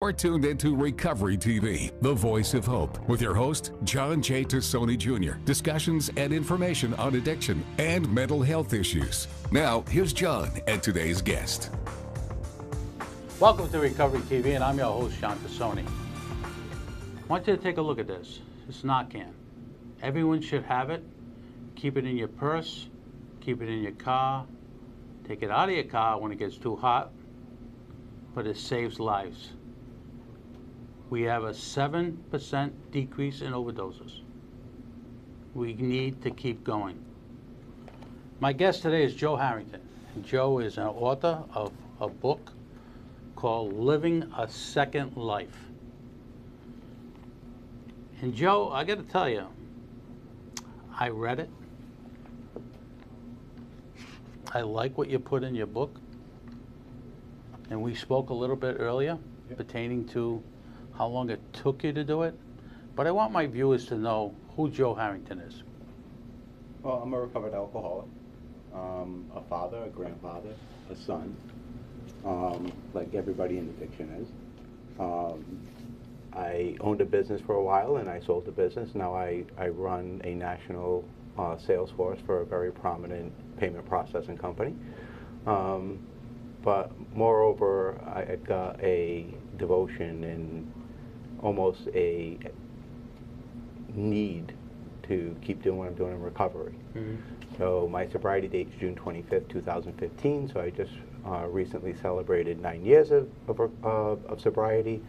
We're tuned into Recovery TV, the voice of hope, with your host, John J. Tassoni Jr. Discussions and information on addiction and mental health issues. Now, here's John and today's guest. Welcome to Recovery TV, and I'm your host, John Tassoni. I want you to take a look at this. It's Narcan. Everyone should have it. Keep it in your purse. Keep it in your car. Take it out of your car when it gets too hot. But it saves lives. We have a 7% decrease in overdoses. We need to keep going. My guest today is Joe Harrington. Joe is an author of a book called Living a Second Life. And Joe, I got to tell you, I read it. I like what you put in your book. And we spoke a little bit earlier pertaining to how long it took you to do it. But I want my viewers to know who Joe Harrington is. Well, I'm a recovered alcoholic, a father, a grandfather, a son, like everybody in addiction is. I owned a business for a while and I sold the business. Now I run a national sales force for a very prominent payment processing company. But moreover, I've got a devotion and almost a need to keep doing what I'm doing in recovery. Mm-hmm. So my sobriety date is June 25th, 2015. So I just recently celebrated 9 years of sobriety.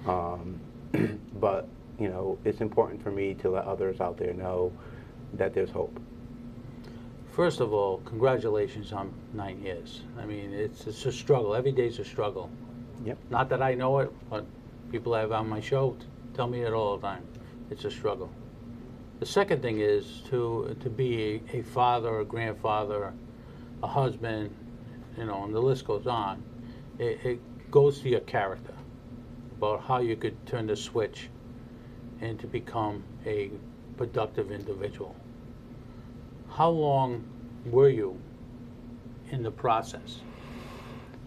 But, you know, it's important for me to let others out there know that there's hope. First of all, congratulations on 9 years. I mean, it's a struggle. Every day's a struggle. Yep. Not that I know it, but people I have on my show tell me it all the time. It's a struggle. The second thing is to be a father, a grandfather, a husband, you know, and the list goes on. It goes to your character, about how you could turn the switch and to become a productive individual. How long were you in the process?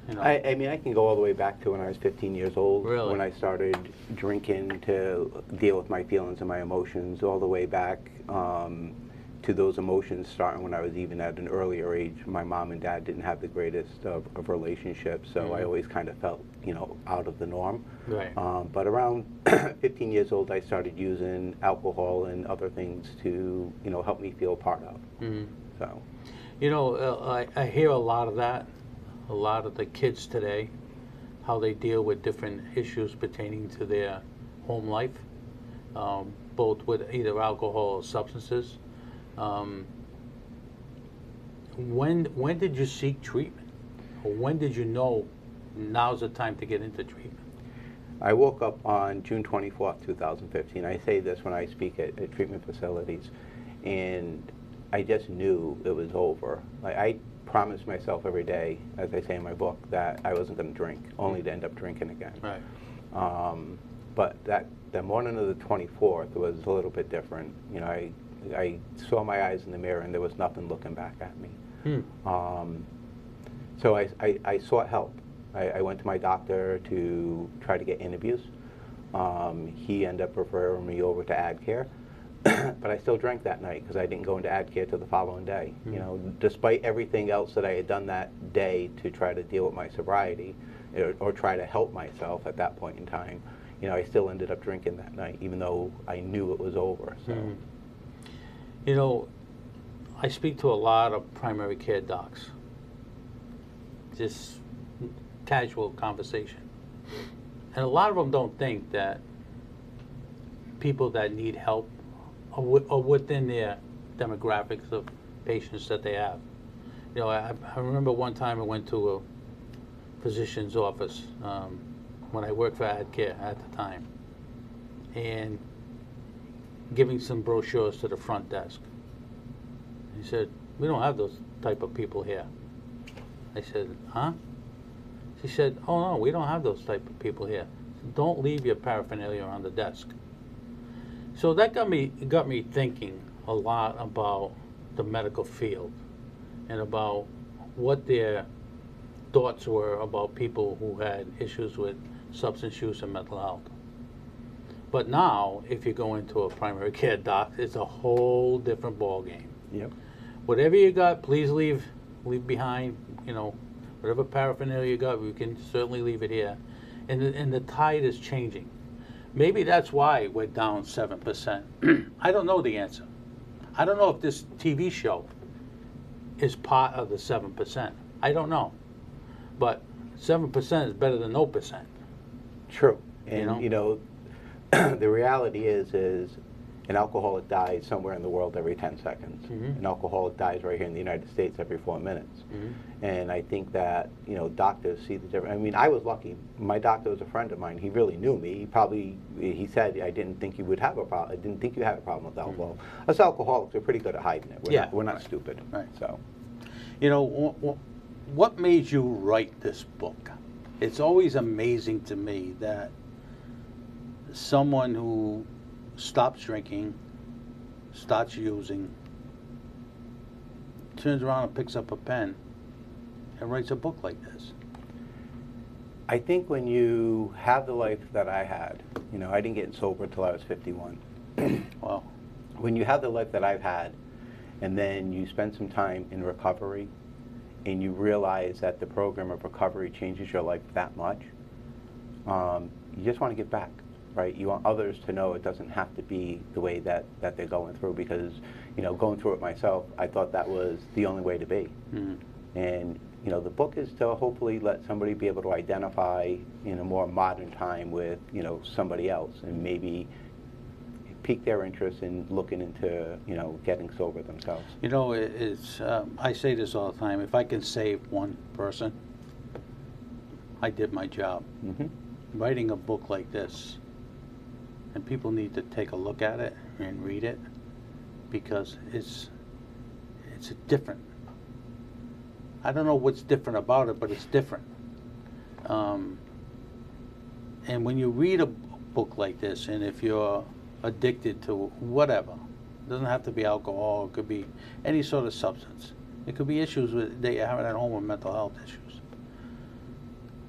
You know? I mean, I can go all the way back to when I was 15 years old, really? When I started drinking to deal with my feelings and my emotions, all the way back to those emotions starting when I was even at an earlier age. My mom and dad didn't have the greatest of relationships, so I always kind of felt, you know, out of the norm. Right. But around 15 years old, I started using alcohol and other things to, you know, help me feel part of. Mm-hmm. So, you know, I hear a lot of that. A lot of the kids today, how they deal with different issues pertaining to their home life, both with either alcohol or substances. When did you seek treatment? Or when did you know now's the time to get into treatment? I woke up on June 24th, 2015. I say this when I speak at treatment facilities, and I just knew it was over. Like, I promised myself every day, as I say in my book, that I wasn't going to drink, only to end up drinking again. Right. But the morning of the 24th was a little bit different. You know, I saw my eyes in the mirror and there was nothing looking back at me. So I sought help. I went to my doctor to try to get interviews. He ended up referring me over to AdCare. But I still drank that night because I didn't go into AdCare till the following day. You know, despite everything else that I had done that day to try to deal with my sobriety or try to help myself at that point in time, you know, I still ended up drinking that night, even though I knew it was over. So, you know, I speak to a lot of primary care docs. Just casual conversation, and a lot of them don't think that people that need help are within their demographics of patients that they have. You know, I remember one time I went to a physician's office when I worked for AdCare at the time, and giving some brochures to the front desk. He said, "We don't have those type of people here." I said, "Huh?" She said, "Oh no, we don't have those type of people here. Don't leave your paraphernalia on the desk." So that got me thinking a lot about the medical field and about what their thoughts were about people who had issues with substance use and mental health. But now, if you go into a primary care doc, it's a whole different ball game. Yep. Whatever you got, please leave behind. You know, whatever paraphernalia you got, we can certainly leave it here. And the tide is changing. Maybe that's why we're down 7%. I don't know the answer. I don't know if this TV show is part of the 7%. I don't know. But 7% is better than no percent. True. And, You know? the reality is an alcoholic dies somewhere in the world every 10 seconds. Mm-hmm. An alcoholic dies right here in the United States every 4 minutes. Mm-hmm. And I think that, doctors see the difference. I mean, I was lucky. My doctor was a friend of mine. He really knew me. He said, I didn't think you would have a problem. I didn't think you had a problem with alcohol. Mm-hmm. Us alcoholics are pretty good at hiding it. We're not right. stupid. Right. So, what made you write this book? It's always amazing to me that someone who stops drinking, starts using, turns around and picks up a pen and writes a book like this. I think when you have the life that I had, I didn't get sober until I was 51. Wow. When you have the life that I've had, and then you spend some time in recovery, and you realize that the program of recovery changes your life that much, you just want to give back, right? You want others to know it doesn't have to be the way that they're going through, because, going through it myself, I thought that was the only way to be. Mm-hmm. And, the book is to hopefully let somebody be able to identify in a more modern time with, somebody else, and maybe pique their interest in looking into, getting sober themselves. It's I say this all the time. If I can save one person, I did my job. Mm-hmm. Writing a book like this, and people need to take a look at it and read it, because it's different. I don't know what's different about it, but it's different. And when you read a book like this, and if you're addicted to whatever, it doesn't have to be alcohol, it could be any sort of substance. It could be issues that you're having at home with mental health issues.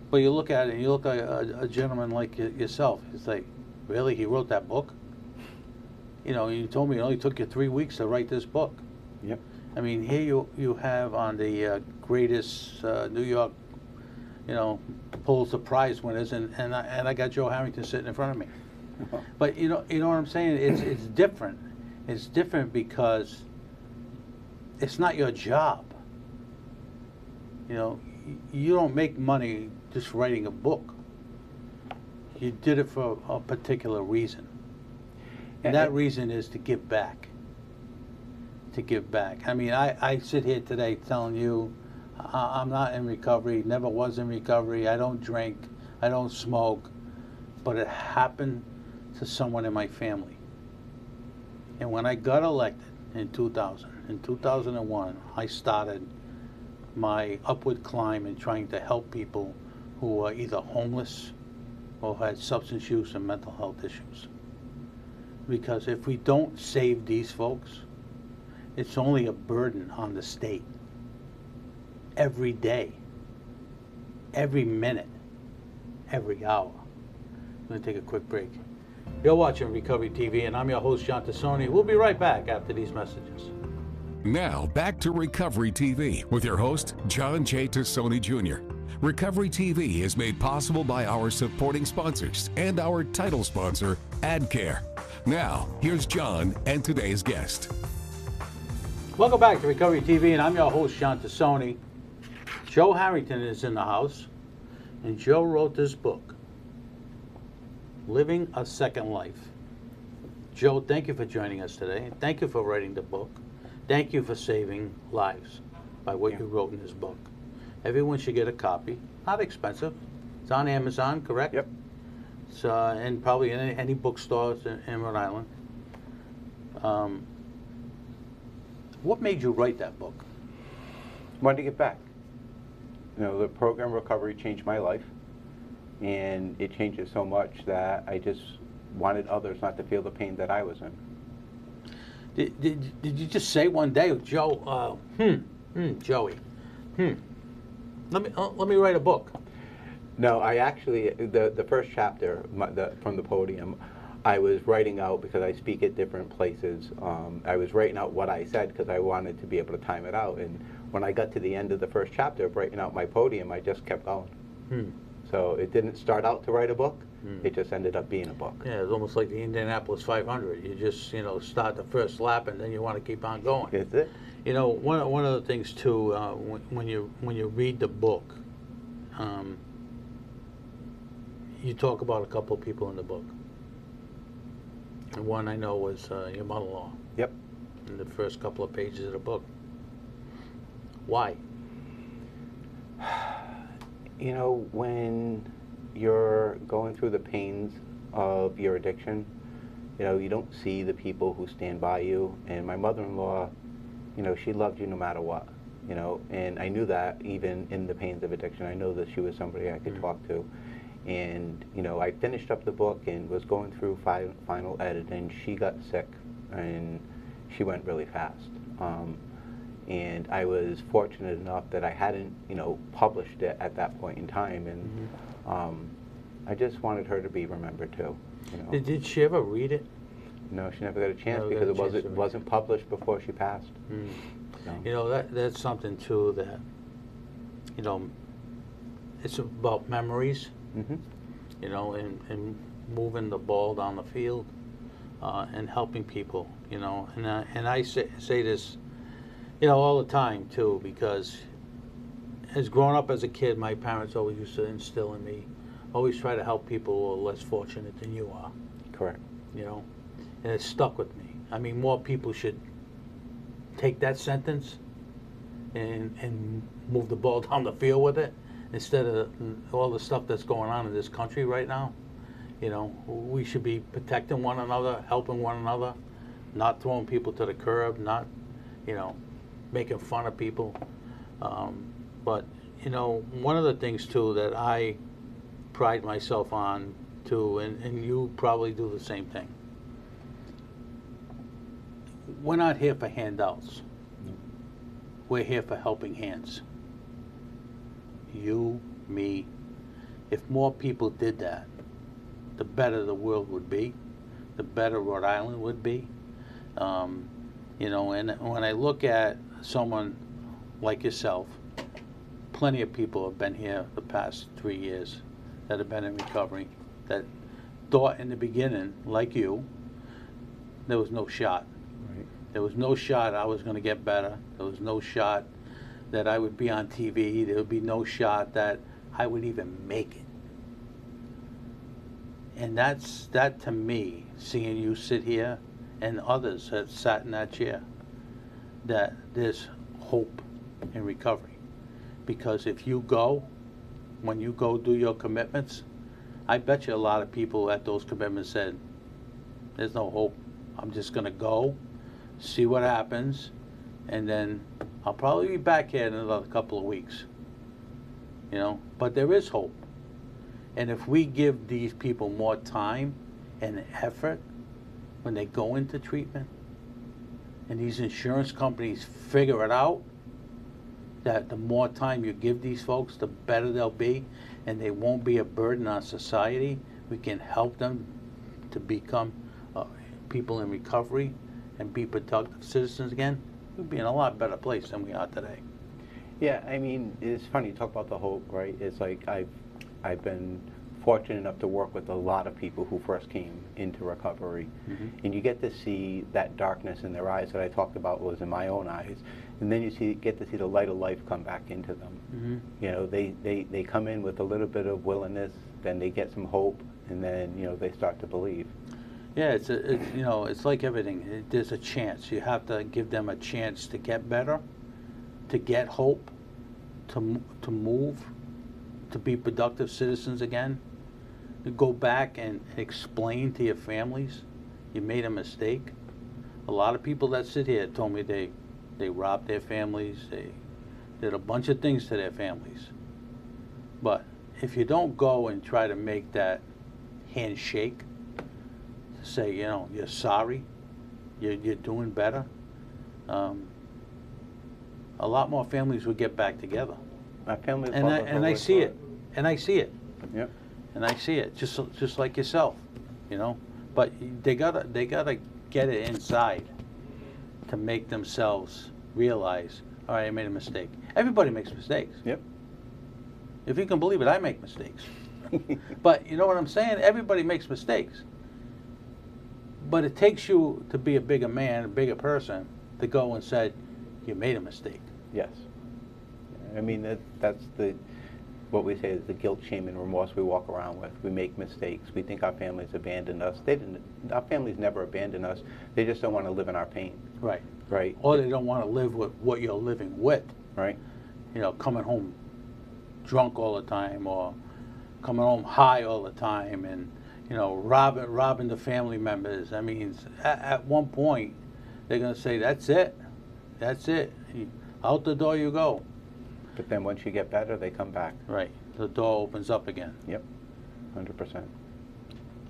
But you look at it, and you look at a gentleman like yourself, it's like, really, he wrote that book? You told me it only took you 3 weeks to write this book. Yep. I mean, here you have on the greatest New York, Pulitzer Prize winners, and I got Joe Harrington sitting in front of me. But you know what I'm saying? It's different. It's different because it's not your job. You don't make money just writing a book. You did it for a particular reason, and that reason is to give back. To give back. I mean, I sit here today telling you I'm not in recovery, never was in recovery, I don't drink, I don't smoke, but it happened to someone in my family. And when I got elected in 2001, I started my upward climb in trying to help people who were either homeless or had substance use and mental health issues. Because if we don't save these folks, it's only a burden on the state. Every day, every minute, every hour. I'm going to take a quick break. You're watching Recovery TV, and I'm your host, John Tassoni. We'll be right back after these messages. Now, back to Recovery TV with your host, John J. Tassoni Jr. Recovery TV is made possible by our supporting sponsors and our title sponsor, AdCare. Now, here's John and today's guest. Welcome back to Recovery TV, and I'm your host, John Tassoni. Joe Harrington is in the house, and Joe wrote this book, Living a Second Life. Joe, thank you for joining us today. Thank you for writing the book. Thank you for saving lives by what you wrote in this book. Everyone should get a copy. Not expensive. It's on Amazon, correct? Yep. It's and probably in any bookstores in Rhode Island. What made you write that book? Wanted to get back. The program recovery changed my life, and it changed it so much that I just wanted others not to feel the pain that I was in. Did you just say one day, Joe, Joey, let me write a book? No, I actually, the first chapter from the podium, I was writing out, because I speak at different places, I was writing out what I said because I wanted to be able to time it out. And when I got to the end of the first chapter of writing out my podium, I just kept going. So it didn't start out to write a book, it just ended up being a book. Yeah, it's almost like the Indianapolis 500. You just, start the first lap and then you want to keep on going. That's it. One of the things too, when you read the book, you talk about a couple of people in the book. And one I know was your mother-in-law. Yep. In the first couple of pages of the book. Why? When you're going through the pains of your addiction, you don't see the people who stand by you. And my mother-in-law, she loved you no matter what, and I knew that even in the pains of addiction. I know that she was somebody I could talk to. And, I finished up the book and was going through final edit, and she got sick, and she went really fast. And I was fortunate enough that I hadn't, published it at that point in time, and I just wanted her to be remembered too. Did she ever read it? No, she never got a chance because it wasn't published before she passed. So. That's something too that, it's about memories. And moving the ball down the field, and helping people, and I say this, all the time too, because as growing up as a kid, my parents always used to instill in me, always try to help people who are less fortunate than you are. Correct. And it stuck with me. I mean, more people should take that sentence and move the ball down the field with it, instead of all the stuff that's going on in this country right now. We should be protecting one another, helping one another, not throwing people to the curb, not, making fun of people. But, one of the things too that I pride myself on too, and you probably do the same thing. We're not here for handouts. We're here for helping hands. You, me. If more people did that, the better the world would be, the better Rhode Island would be. And when I look at someone like yourself, plenty of people have been here the past 3 years that have been in recovery, that thought in the beginning, like you, there was no shot. Right. There was no shot I was going to get better. There was no shot that I would be on TV. There would be no shot that I would even make it. And that to me, seeing you sit here and others that sat in that chair, that there's hope in recovery. Because if you go, when you go do your commitments, I bet you a lot of people at those commitments said, there's no hope. I'm just going to go, see what happens, and then I'll probably be back here in another couple of weeks. But there is hope. And if we give these people more time and effort when they go into treatment, and these insurance companies figure it out, that the more time you give these folks, the better they'll be, and they won't be a burden on society. We can help them to become people in recovery and be productive citizens again. We'd be in a lot better place than we are today. Yeah, I mean, it's funny you talk about the hope, right? It's like I've been fortunate enough to work with a lot of people who first came into recovery, and you get to see that darkness in their eyes that I talked about was in my own eyes, and then you get to see the light of life come back into them. They come in with a little bit of willingness, then they get some hope, and then they start to believe. Yeah, it's like everything. There's a chance. You have to give them a chance to get better, to get hope, to move, to be productive citizens again, to go back and explain to your families you made a mistake. A lot of people that sit here told me they robbed their families, they did a bunch of things to their families. But if you don't go and try to make that handshake, to say, you're sorry, you're doing better, a lot more families would get back together. My family, and I see it. And I see it. Yep. And I see it, just like yourself, you know. But they gotta get it inside to make themselves realize, all right, I made a mistake. Everybody makes mistakes. Yep. If you can believe it, I make mistakes. But you know what I'm saying? Everybody makes mistakes. But it takes you to be a bigger man, a bigger person, to go and say, you made a mistake. Yes. I mean, that's what we say is the guilt, shame, and remorse we walk around with. We make mistakes. We think our families abandoned us. They didn't. Our families never abandoned us. They just don't want to live in our pain. Right. Right. Or they don't want to live with what you're living with. Right. You know, coming home drunk all the time, or coming home high all the time, and you know, robbing the family members. I mean, at one point, they're gonna say, "That's it, that's it. Out the door you go." But then once you get better, they come back. Right. The door opens up again. Yep. 100%.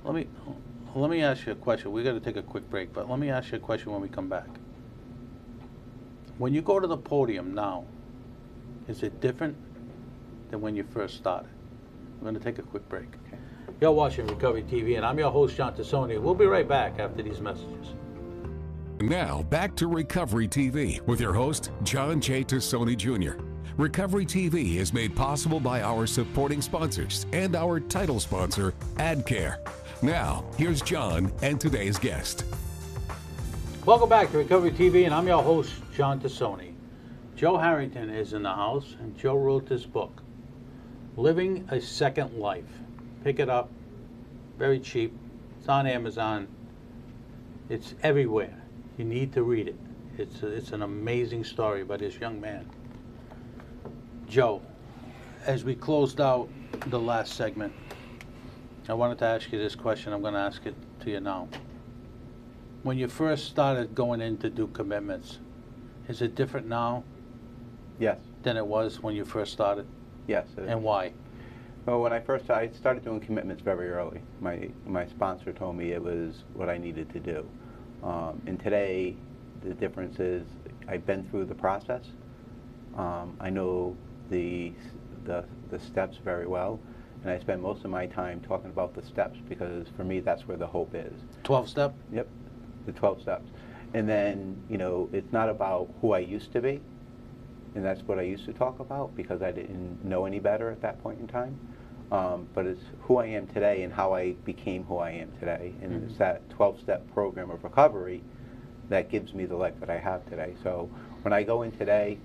Let me ask you a question. We got to take a quick break, but let me ask you a question when we come back. When you go to the podium now, is it different than when you first started? We're going to take a quick break. Okay. You're watching Recovery TV, and I'm your host, John Tassoni. We'll be right back after these messages. Now, back to Recovery TV with your host, John J. Tassoni Jr. Recovery TV is made possible by our supporting sponsors and our title sponsor, AdCare. Now, here's John and today's guest. Welcome back to Recovery TV, and I'm your host, John Tassoni. Joe Harrington is in the house, and Joe wrote this book, Living a Second Life. Pick it up, very cheap. It's on Amazon. It's everywhere. You need to read it. It's an amazing story by this young man. Joe, as we closed out the last segment, I wanted to ask you this question. I'm going to ask it to you now. When you first started going in to do commitments, is it different now Yes. than it was when you first started? Yes. And why? Well, when I started doing commitments very early. My sponsor told me it was what I needed to do. And today, the difference is I've been through the process. I know the steps very well, and I spend most of my time talking about the steps because for me that's where the hope is. 12-step? Yep, the 12 steps. And then, you know, it's not about who I used to be, and that's what I used to talk about because I didn't know any better at that point in time. But it's who I am today and how I became who I am today. And it's that 12-step program of recovery that gives me the life that I have today. So when I go in today,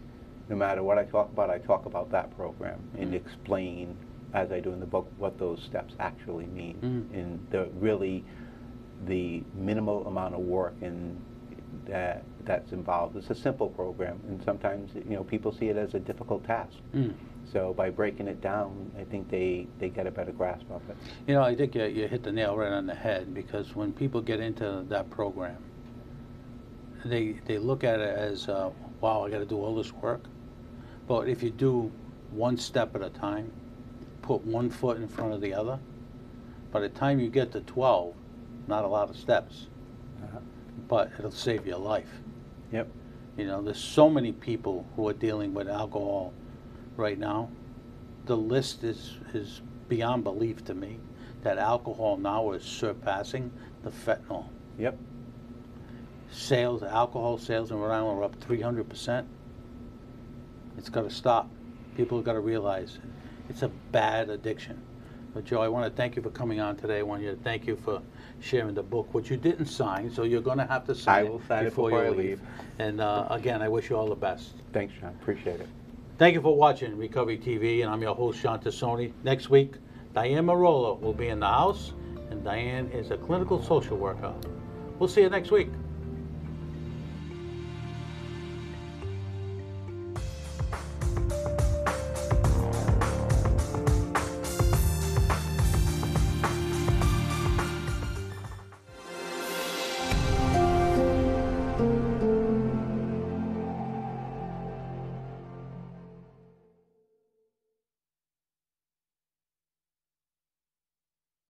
no matter what I talk about that program and explain, as I do in the book, what those steps actually mean. And the minimal amount of work and that's involved. It's a simple program, and sometimes, you know, people see it as a difficult task. So by breaking it down, I think they get a better grasp of it. You know, I think you hit the nail right on the head, because when people get into that program, they look at it as, wow, I got to do all this work. But if you do one step at a time, put one foot in front of the other, by the time you get to 12, not a lot of steps, but it'll save your life. Yep. You know, there's so many people who are dealing with alcohol right now. The list is beyond belief to me, that alcohol now is surpassing the fentanyl. Yep. Alcohol sales in Rhode Island are up 300%. It's got to stop. People have got to realize it's a bad addiction. But Joe, I want to thank you for coming on today. I want you to thank you for sharing the book, which you didn't sign, so you're going to have to sign it. I will sign it before I leave. And again, I wish you all the best. Thanks, John. Appreciate it. Thank you for watching Recovery TV, and I'm your host, John Tassoni. Next week, Diane Marola will be in the house, and Diane is a clinical social worker. We'll see you next week.